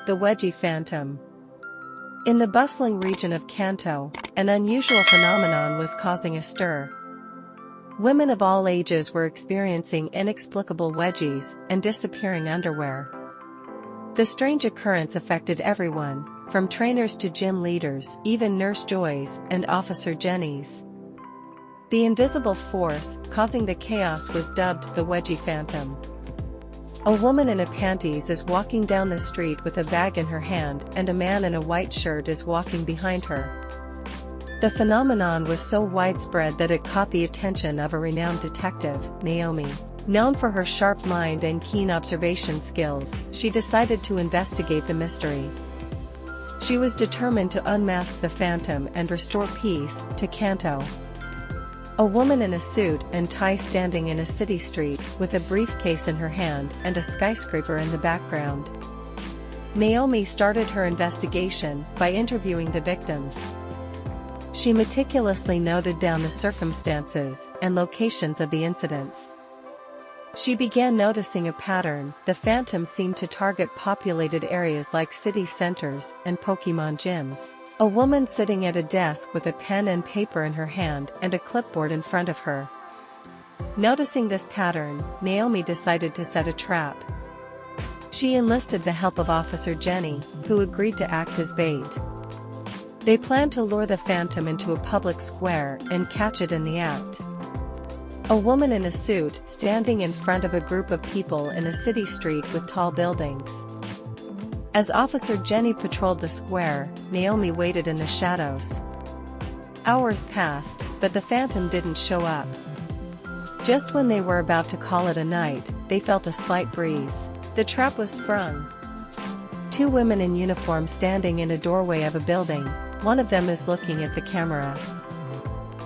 The Wedgie Phantom. In the bustling region of Kanto, an unusual phenomenon was causing a stir. Women of all ages were experiencing inexplicable wedgies and disappearing underwear. The strange occurrence affected everyone, from trainers to gym leaders, even Nurse Joys and Officer Jennies. The invisible force causing the chaos was dubbed the Wedgie Phantom. A woman in a panties is walking down the street with a bag in her hand, and a man in a white shirt is walking behind her. The phenomenon was so widespread that it caught the attention of a renowned detective, Naomi. Known for her sharp mind and keen observation skills, she decided to investigate the mystery. She was determined to unmask the phantom and restore peace to Kanto. A woman in a suit and tie standing in a city street with a briefcase in her hand and a skyscraper in the background. Naomi started her investigation by interviewing the victims. She meticulously noted down the circumstances and locations of the incidents. She began noticing a pattern. The phantom seemed to target populated areas like city centers and Pokémon gyms. A woman sitting at a desk with a pen and paper in her hand and a clipboard in front of her. Noticing this pattern, Naomi decided to set a trap. She enlisted the help of Officer Jenny, who agreed to act as bait. They planned to lure the phantom into a public square and catch it in the act. A woman in a suit standing in front of a group of people in a city street with tall buildings. As Officer Jenny patrolled the square, Naomi waited in the shadows. Hours passed, but the phantom didn't show up. Just when they were about to call it a night, they felt a slight breeze. The trap was sprung. Two women in uniform standing in a doorway of a building, one of them is looking at the camera.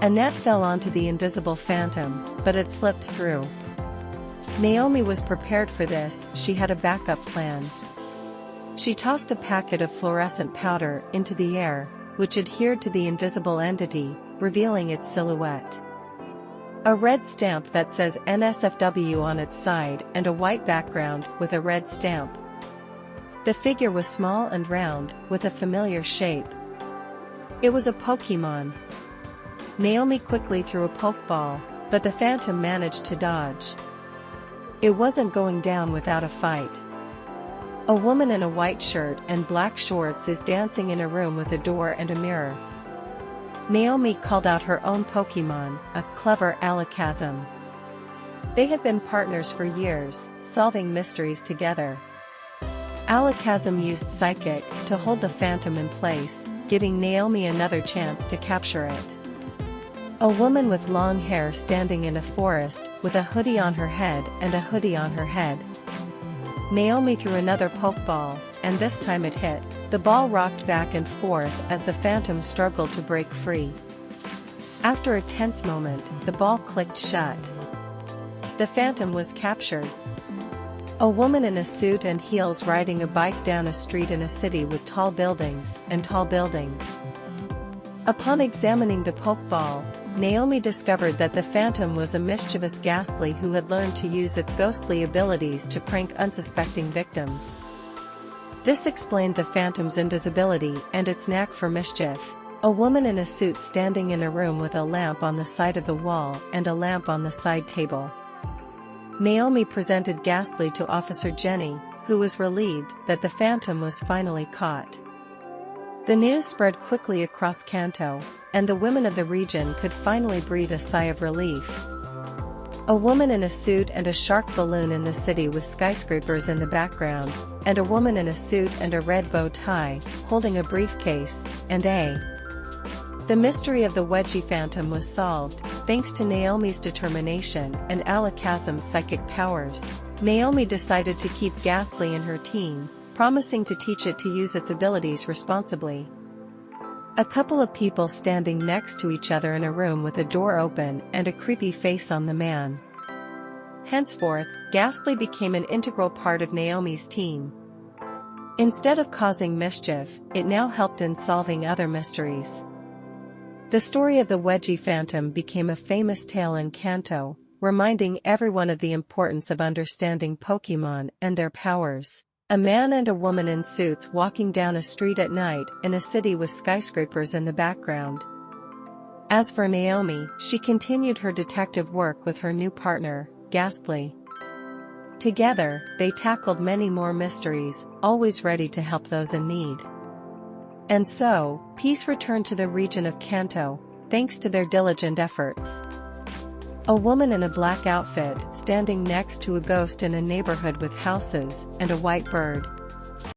A net fell onto the invisible phantom, but it slipped through. Naomi was prepared for this. She had a backup plan. She tossed a packet of fluorescent powder into the air, which adhered to the invisible entity, revealing its silhouette. A red stamp that says NSFW on its side and a white background with a red stamp. The figure was small and round, with a familiar shape. It was a Pokémon. Naomi quickly threw a pokeball, but the phantom managed to dodge. It wasn't going down without a fight. A woman in a white shirt and black shorts is dancing in a room with a door and a mirror. Naomi called out her own Pokémon, a clever Alakazam. They had been partners for years, solving mysteries together. Alakazam used Psychic to hold the phantom in place, giving Naomi another chance to capture it. A woman with long hair standing in a forest with a hoodie on her head and a hoodie on her head. Naomi threw another pokeball, and this time it hit. The ball rocked back and forth as the phantom struggled to break free. After a tense moment, the ball clicked shut. The phantom was captured. A woman in a suit and heels riding a bike down a street in a city with tall buildings and tall buildings. Upon examining the pokeball, Naomi discovered that the phantom was a mischievous Ghastly who had learned to use its ghostly abilities to prank unsuspecting victims. This explained the phantom's invisibility and its knack for mischief. A woman in a suit standing in a room with a lamp on the side of the wall and a lamp on the side table. Naomi presented Ghastly to Officer Jenny, who was relieved that the phantom was finally caught. The news spread quickly across Kanto, and the women of the region could finally breathe a sigh of relief. A woman in a suit and a shark balloon in the city with skyscrapers in the background, and a woman in a suit and a red bow tie, holding a briefcase, and the mystery of the Wedgie Phantom was solved, thanks to Naomi's determination and Alakazam's psychic powers. Naomi decided to keep Ghastly in her team, promising to teach it to use its abilities responsibly. A couple of people standing next to each other in a room with a door open and a creepy face on the man. Henceforth, Ghastly became an integral part of Naomi's team. Instead of causing mischief, it now helped in solving other mysteries. The story of the Wedgie Phantom became a famous tale in Kanto, reminding everyone of the importance of understanding Pokémon and their powers. A man and a woman in suits walking down a street at night in a city with skyscrapers in the background. As for Naomi, she continued her detective work with her new partner, Ghastly. Together, they tackled many more mysteries, always ready to help those in need. And so, peace returned to the region of Kanto, thanks to their diligent efforts. A woman in a black outfit standing next to a ghost in a neighborhood with houses and a white bird.